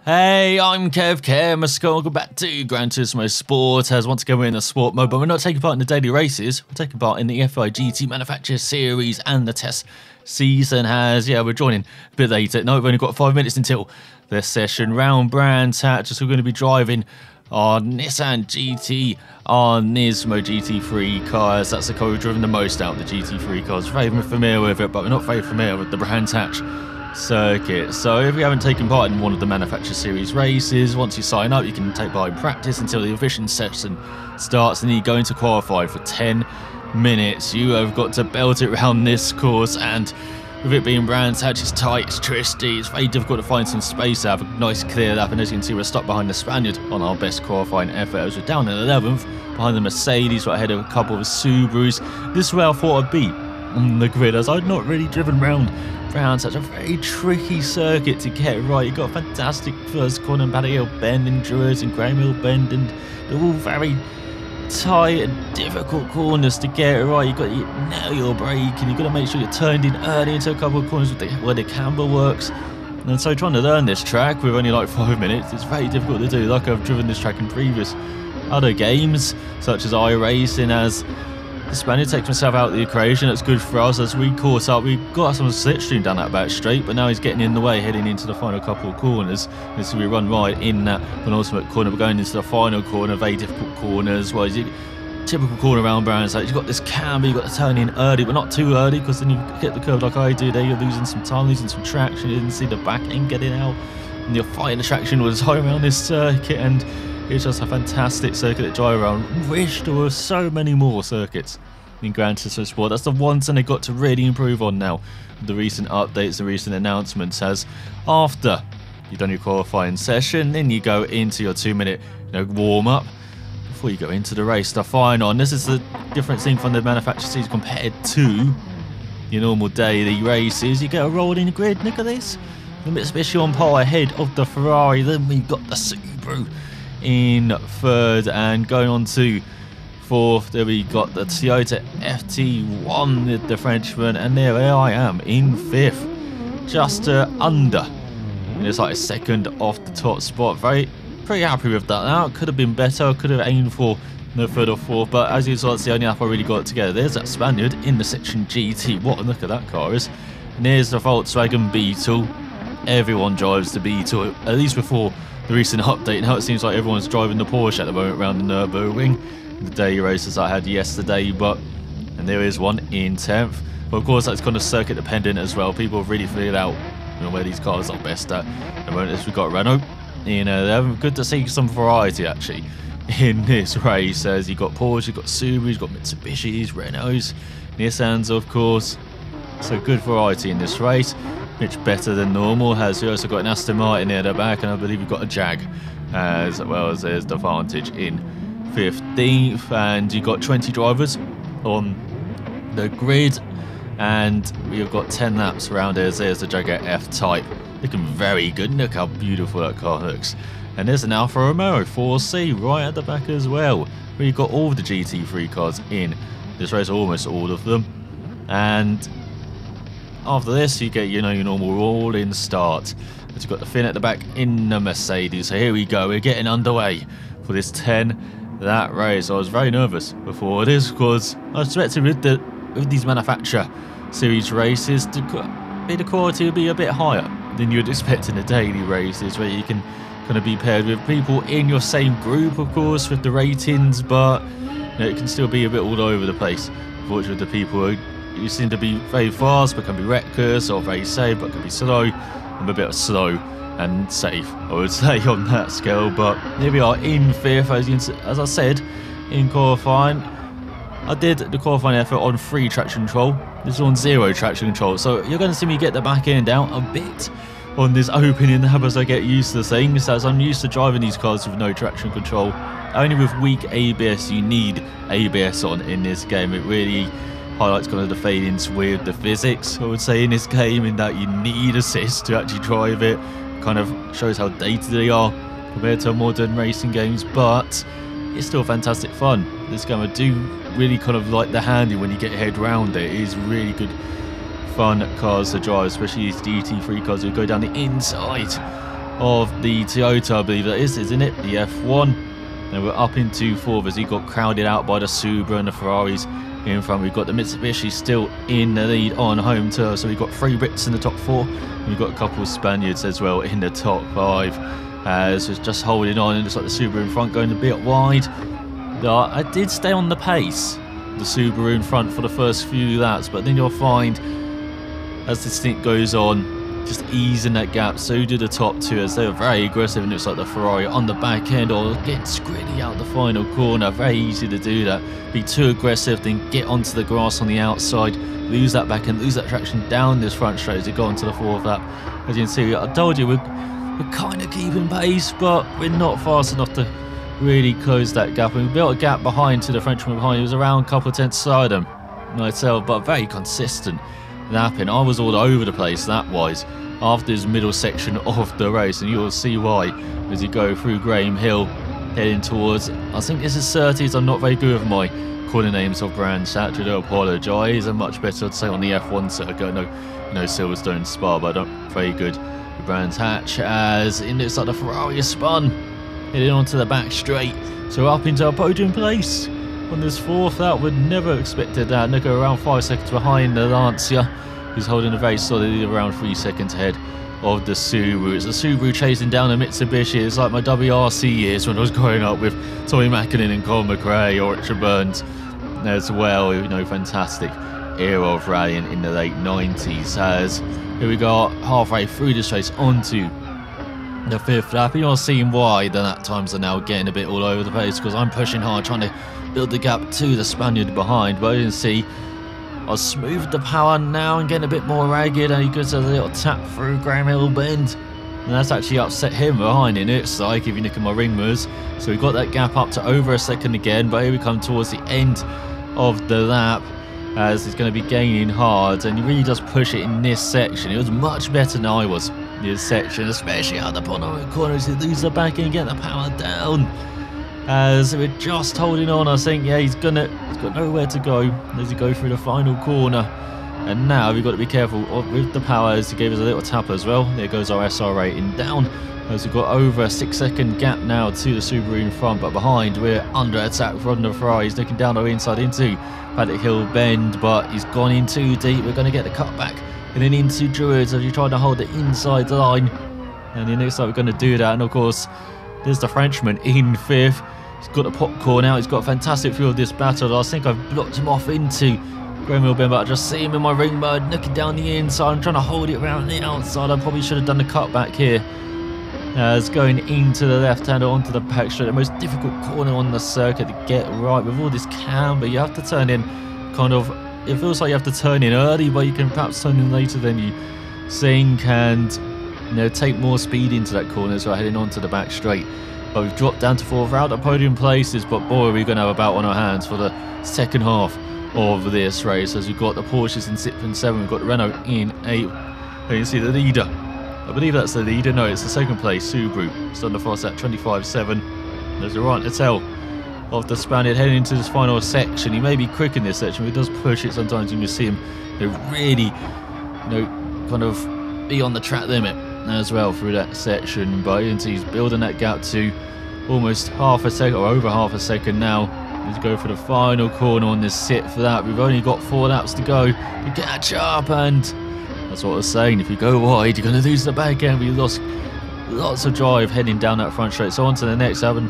Hey, I'm Kev, welcome back to Gran Turismo Sport, as once again we're in the sport mode, but we're not taking part in the daily races, we're taking part in the FI GT Manufacturer Series, and the test season we're joining a bit later. No, we've only got 5 minutes until the session round Brands Hatch, so we're going to be driving our Nissan GT, our Nismo GT3 cars. That's the car we've driven the most out of the GT3 cars. Very familiar with it, but we're not very familiar with the Brands Hatch circuit. So if you haven't taken part in one of the Manufacturer Series races, once you sign up you can take part in practice until the official session starts, and then you go into qualify for 10 minutes. You have got to belt it around this course, and with it being Brands Hatch, it's tight, it's twisty, it's very difficult to find some space to have a nice clear lap, and as you can see we're stuck behind the Spaniard on our best qualifying effort as we're down in 11th behind the Mercedes, right ahead of a couple of Subarus. This is where I thought I'd be on the grid, as I'd not really driven around Brands Hatch, a very tricky circuit to get right. You've got a fantastic first corner, Paddy Hill Bend and Druids and Graham Hill Bend, and they're all very tight and difficult corners to get right. You've got to nail your brake, and you've got to make sure you're turned in early into a couple of corners where the camber works. And so trying to learn this track with only like 5 minutes, it's very difficult to do. Like I've driven this track in previous other games, such as iRacing, as the Spaniard takes himself out of the equation. That's good for us as we caught up. We got some slipstream down that back straight, but now he's getting in the way heading into the final couple of corners. And so we run right in that penultimate corner. We're going into the final corner, very difficult corners. Well, typical corner around Brands Hatch. You've got this camber, you've got to turn in early, but not too early, because then you hit the curve like I do there. You're losing some time, losing some traction. You didn't see the back end getting out, and you're fighting the traction all the time around this circuit. And it's just a fantastic circuit to drive around. Wish there were so many more circuits in Gran Turismo Sport. That's the one thing they've got to really improve on now with the recent updates and recent announcements, as after you've done your qualifying session, then you go into your 2 minute warm-up before you go into the race to final. And this is the different thing from the Manufacturer Series compared to your normal daily races. You get a rolling grid. Look at this. Especially on par ahead of the Ferrari. Then we've got the Subaru in third, and going on to fourth there we got the Toyota FT1, the Frenchman, and there I am in fifth, just under, and it's like a second off the top spot. Pretty happy with that. Now it could have been better, I could have aimed for no third or fourth, but as you saw, it's the only lap I really got it together. There's that Spaniard in the section GT. What a look at that car is. And there's the Volkswagen Beetle. Everyone drives the Beetle, at least before the recent update. Now it seems like everyone's driving the Porsche at the moment around the Nürburgring, the daily races I had yesterday. And there is one in 10th. But of course that's kind of circuit dependent as well. People have really figured out where these cars are best at the moment. As we've got Renault in 11th. Good to see some variety actually in this race, as you've got Porsche, you've got Subaru, you've got Mitsubishis, Renaults, Nissans of course. So good variety in this race, much better than normal. Has also got an Aston Martin near the back, and I believe we've got a Jag as well, as there's the Vantage in 15th, and you've got 20 drivers on the grid, and we've got 10 laps around it. There's the Jaguar F-Type, looking very good. Look how beautiful that car looks. And there's an Alfa Romeo 4C right at the back as well, where you've got all the GT3 cars in this race, almost all of them. And after this you get your normal rolling start, but you've got the Finn at the back in the Mercedes. So here we go, we're getting underway for this 10 lap race. I was very nervous before this, because I expected with these Manufacturer Series races the quality would be a bit higher than you'd expect in the daily races, where you can kind of be paired with people in your same group, of course, with the ratings, but it can still be a bit all over the place. Unfortunately, the people who seem to be very fast but can be reckless, or very safe but can be slow. I'm a bit slow and safe, I would say, on that scale. But here we are in fifth, as I said in qualifying. I did the qualifying effort on 3 traction control. This is on 0 traction control, so you're going to see me get the back end out a bit on this opening lap as I get used to things, as I'm used to driving these cars with no traction control. Only with weak ABS you need ABS on in this game. It really highlights kind of the failings with the physics, I would say, in this game, in that you need assist to actually drive it. Kind of shows how dated they are compared to modern racing games, but it's still fantastic fun. This game, I do really kind of like the handling when you get your head round it. It is really good fun cars to drive, especially these GT3 cars who go down the inside of the Toyota, I believe that is, isn't it? The F1. And we're up into 4th as he got crowded out by the Subaru and the Ferraris in front. We've got the Mitsubishi still in the lead on home turf. So we've got 3 Brits in the top 4. And we've got a couple of Spaniards as well in the top 5. As it's just holding on. And it's like the Subaru in front going a bit wide. I did stay on the pace, the Subaru in front for the first few laps. But then you'll find as the stint goes on, just easing that gap. So do the top 2 as they're very aggressive, and it's like the Ferrari on the back end or getting scritty out the final corner. Very easy to do that. Be too aggressive, then get onto the grass on the outside, lose that back end, lose that traction down this front straight as you go into the 4th lap. As you can see, I told you we're kind of keeping pace, but we're not fast enough to really close that gap. And we built a gap behind to the Frenchman behind. He was around a couple of tenths side him myself, but very consistent lapping. I was all over the place that wise after this middle section of the race, and you'll see why as you go through Graham Hill heading towards, I think this is 30s. I'm not very good with my corner names of brands, I do apologise. I'm much better to say on the F1 circuit. No Silverstone Spa, but I'm very good with Brands Hatch. As it looks like the Ferrari is spun heading onto the back straight, so up into a podium place on this 4th lap. Would never expected that. Look, around 5 seconds behind the Lancia, who's holding a very solid lead around 3 seconds ahead of the Subaru. It's the Subaru chasing down the Mitsubishi. It's like my WRC years when I was growing up with Tommy Mackinnon and Colin McRae or Richard Burns as well. Fantastic era of rallying in the late 90s. As here we go, halfway through this race onto the 5th lap. You're seeing why the lap times are now getting a bit all over the place, because I'm pushing hard, trying to build the gap to the Spaniard behind. But you can see I've smoothed the power now and getting a bit more ragged, and he goes a little tap through Graham Hill bend, and that's actually upset him behind in its like, if you look at my ring mirrors. So we got that gap up to over a second again, but here we come towards the end of the lap as he's going to be gaining hard, and he really does push it in this section. It was much better than I was in this section, especially out the bottom corners. He loses the back end, get the power down. As we're just holding on, I think, yeah, he's got nowhere to go as he go through the final corner. And now we've got to be careful with the power, as he gave us a little tap as well. There goes our SR rating down, as we've got over a 6-second gap now to the Subaru in front, but behind we're under attack from the Ferrari. He's looking down our inside into Paddock Hill bend, but he's gone in too deep. We're going to get the cut back and then into Druids as you're trying to hold the inside line, and it looks like we're going to do that. And of course there's the Frenchman in 5th. He's got the popcorn out. He's got a fantastic feel of this battle. I think I've blocked him off into Graham Hill bend, but I just see him in my ring mode, looking down the inside. I'm trying to hold it around the outside. I probably should have done the cut back here. As going into the left-hander onto the back straight, the most difficult corner on the circuit to get right with all this camber. You have to turn in it feels like you have to turn in early, but you can perhaps turn in later than you think, and take more speed into that corner as we're heading onto the back straight. But we've dropped down to 4th, out at podium places, but boy, are we going to have a bout on our hands for the second half of this race, as we've got the Porsches in 6th and 7th, we've got the Renault in 8th. You can see the leader, I believe that's the leader, no, it's the 2nd place, Subaru, it's on the fast at 25.7. There's a right to tell of the Spaniard heading into this final section. He may be quick in this section, but he does push it sometimes. You can see him really, kind of be on the track limit as well through that section. But you can see he's building that gap to almost half a second, or over half a second now. Let's go for the final corner on this 6th lap. We've only got 4 laps to go to catch up, and that's what I was saying. If you go wide, you're going to lose the back end. We lost lots of drive heading down that front straight. So on to the next lap, and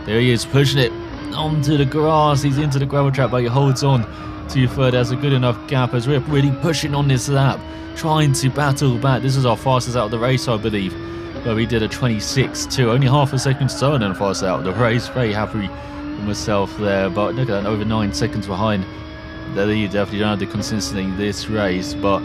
there he is, pushing it onto the grass. He's into the gravel trap, but he holds on to your 3rd. Has a good enough gap as we're really pushing on this lap, trying to battle back. This is our fastest out of the race, I believe, where we did a 26.2, only half a second slower than fastest out of the race. Very happy with myself there, but look at that, over 9 seconds behind the lead. Definitely don't have the consistency this race, but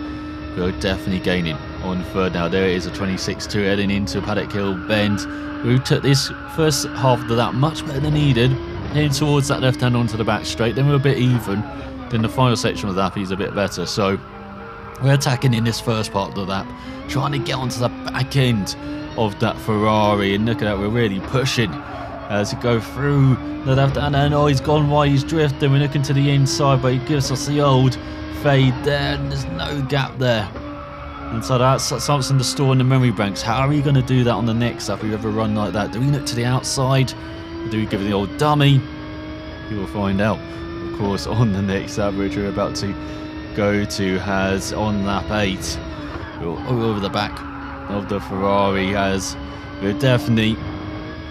we're definitely gaining on 3rd now. There it is, a 26.2 heading into Paddock Hill bend. We took this first half of the lap much better than needed, heading towards that left hand onto the back straight. Then we're a bit even. Then the final section of the lap he's a bit better. So we're attacking in this first part of the lap, trying to get onto the back end of that Ferrari. And look at that, we're really pushing as we go through the left hand. And oh, he's gone wide, he's drifting. We're looking to the inside, but he gives us the old fade there, and there's no gap there. And so that's something to store in the memory banks. How are we going to do that on the next lap? We have a run like that. Do we look to the outside? Or do we give it the old dummy? You will find out. Of course, on the next lap, which we're about to go to, has on lap 8, over the back of the Ferrari, as we're definitely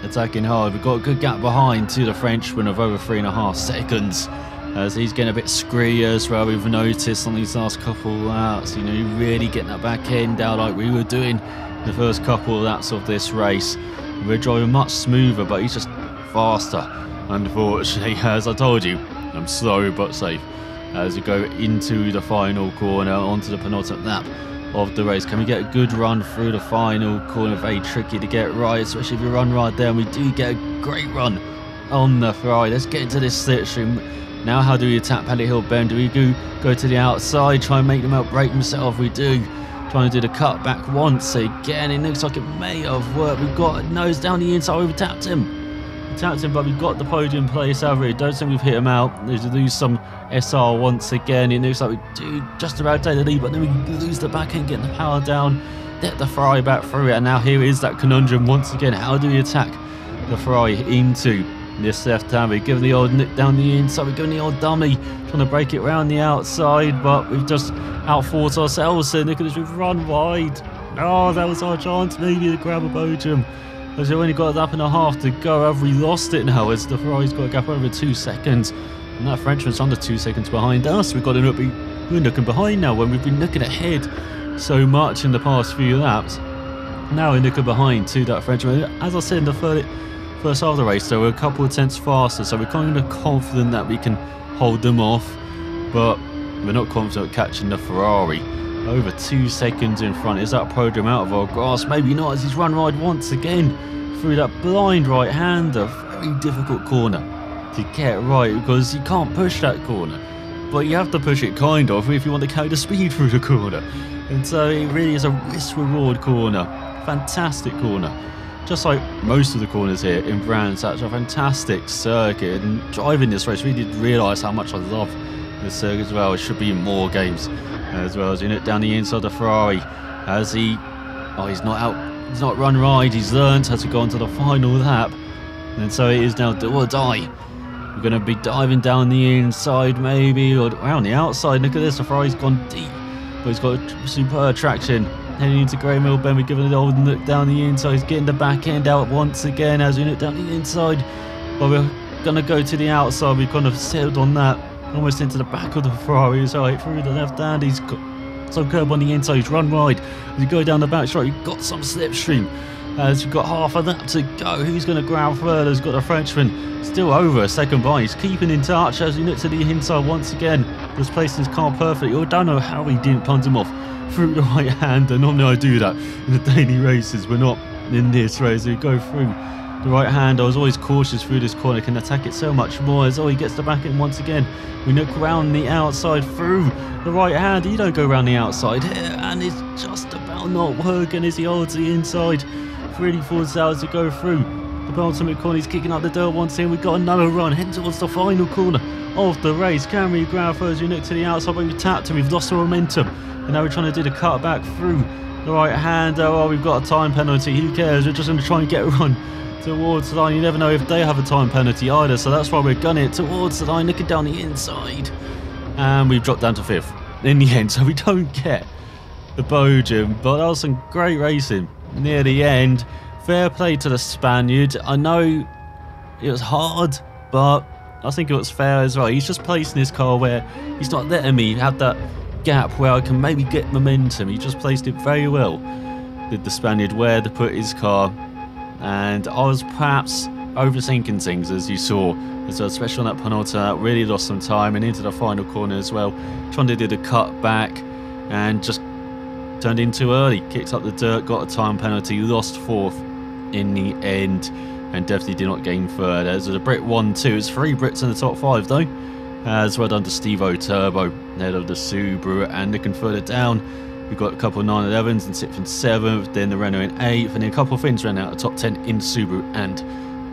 attacking hard. We've got a good gap behind to the Frenchman of over 3.5 seconds, as he's getting a bit screwy as well. We've noticed on these last couple of laps, you know, really getting that back end out like we were doing the first couple of laps of this race. We're driving much smoother, but he's just faster, unfortunately. As I told you, I'm slow but safe. As we go into the final corner, onto the penultimate lap of the race. Can we get a good run through the final corner? Very tricky to get right, especially if you run right there, and we do get a great run on the Ferrari. Let's get into this slipstream. Now, how do we attack Paddock Hill Bend? Do we go to the outside, try and make them outbrake themselves? We do. Trying to do the cut back once again. It looks like it may have worked. We've got a nose down the inside. We've tapped him. But we've got the podium place over here. Don't think we've hit him out. There's lose some SR once again. It looks like we do just about take the lead, but then we lose the back end, getting the power down, get the Ferrari back through it. And now here is that conundrum once again. How do we attack the Ferrari into this left hand? We're giving the old nick down the inside. We're giving the old dummy, trying to break it around the outside, but we've just outfought ourselves. So look at this, we've run wide. Oh, that was our chance maybe to grab a podium. As we've only got a lap and a half to go. Have we lost it now? As the Ferrari's got a gap over 2 seconds. And that Frenchman's under 2 seconds behind us. We've got to be looking behind now when we've been looking ahead so much in the past few laps. Now we're looking behind to that Frenchman. As I said in the first half of the race, though, we're a couple of tenths faster. So we're kind of confident that we can hold them off. But we're not confident catching the Ferrari. Over 2 seconds in front. Is that podium out of our grasp? Maybe not, as he's run wide once again through that blind right hander. Very difficult corner to get right, because you can't push that corner, but you have to push it kind of if you want to carry the speed through the corner. And so it really is a risk-reward corner. Fantastic corner. Just like most of the corners here in Brands, that's a fantastic circuit. And driving this race, we did realise how much I love this circuit as well. It should be in more games as well. As you look down the inside of the Ferrari, as he's not out, he's not run right, he's learned how to go on to the final lap, and so it is now do or die. We're going to be diving down the inside maybe, or around the outside. Look at this, the Ferrari's gone deep, but he's got a superb traction heading into Grey Mill Bend. We're giving it an old look down the inside. He's getting the back end out once again as we look down the inside, but we're going to go to the outside. We've kind of settled on that, almost into the back of the Ferrari. He's right through the left hand. He's got some curb on the inside. He's run wide. As you go down the back straight, you've got some slipstream. As you've got half of that to go. Who's going to grab further? He's got the Frenchman still over a second by. He's keeping in touch as he looks to the inside once again. Just placing his car perfectly. I don't know how he didn't punt him off through the right hand. And normally I do that in the daily races, but not in this race. We go through the right hand. I was always cautious through this corner. Can attack it so much more. As he gets the back end once again. We look around the outside through the right hand. You don't go around the outside here, and it's just about not working as he holds the inside. Really forces out as we go through the penultimate corner. He's kicking up the dirt once again. We've got another run heading towards the final corner of the race. Can we grab first? We look to the outside, but we've tapped him. We've lost the momentum, and now we're trying to do the cut back through the right hand. Oh, we've got a time penalty. Who cares? We're just going to try and get a run towards the line. You never know if they have a time penalty either, so that's why we're gunning it towards the line, looking down the inside, and we've dropped down to 5th in the end, so we don't get the podium. But that was some great racing near the end. Fair play to the Spaniard. I know it was hard, but I think it was fair as well. He's just placing his car where he's not letting me have that gap where I can maybe get momentum. He just placed it very well, did the Spaniard, where to put his car. And I was perhaps overthinking things, as you saw, as well, especially on that penultimate. Really lost some time and into the final corner as well, trying to do the cut back, and just turned in too early. Kicked up the dirt, got a time penalty, lost 4th in the end, and definitely did not gain third. As a Brit 1-2, it's 3 Brits in the top 5 though. As well done to Steve-O Turbo, head of the Subaru. And looking further down, we've got a couple of 911s in 6th and 7th, then the Renault in 8th, and then a couple of Finns ran out of top 10 in Subaru and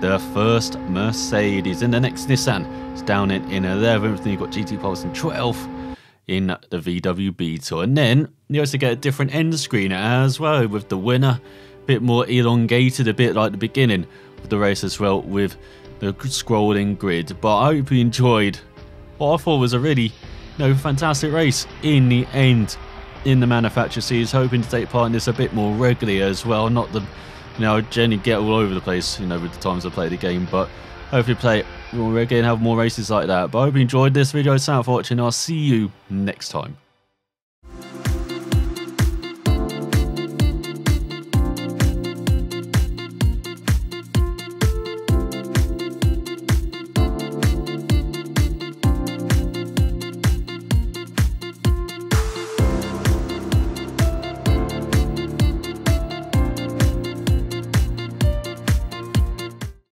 the first Mercedes. And the next Nissan is down in 11th, then you've got GT Pulse in 12th, in the VWB Tour. And then you also get a different end screen as well, with the winner a bit more elongated, a bit like the beginning of the race as well, with the scrolling grid. But I hope you enjoyed what I thought was a really fantastic race in the end in the Manufacturer Series. Hoping to take part in this a bit more regularly as well. Not the, I generally get all over the place, with the times I play the game, but hopefully play it more regularly and have more races like that. But I hope you enjoyed this video. Thanks for watching. I'll see you next time.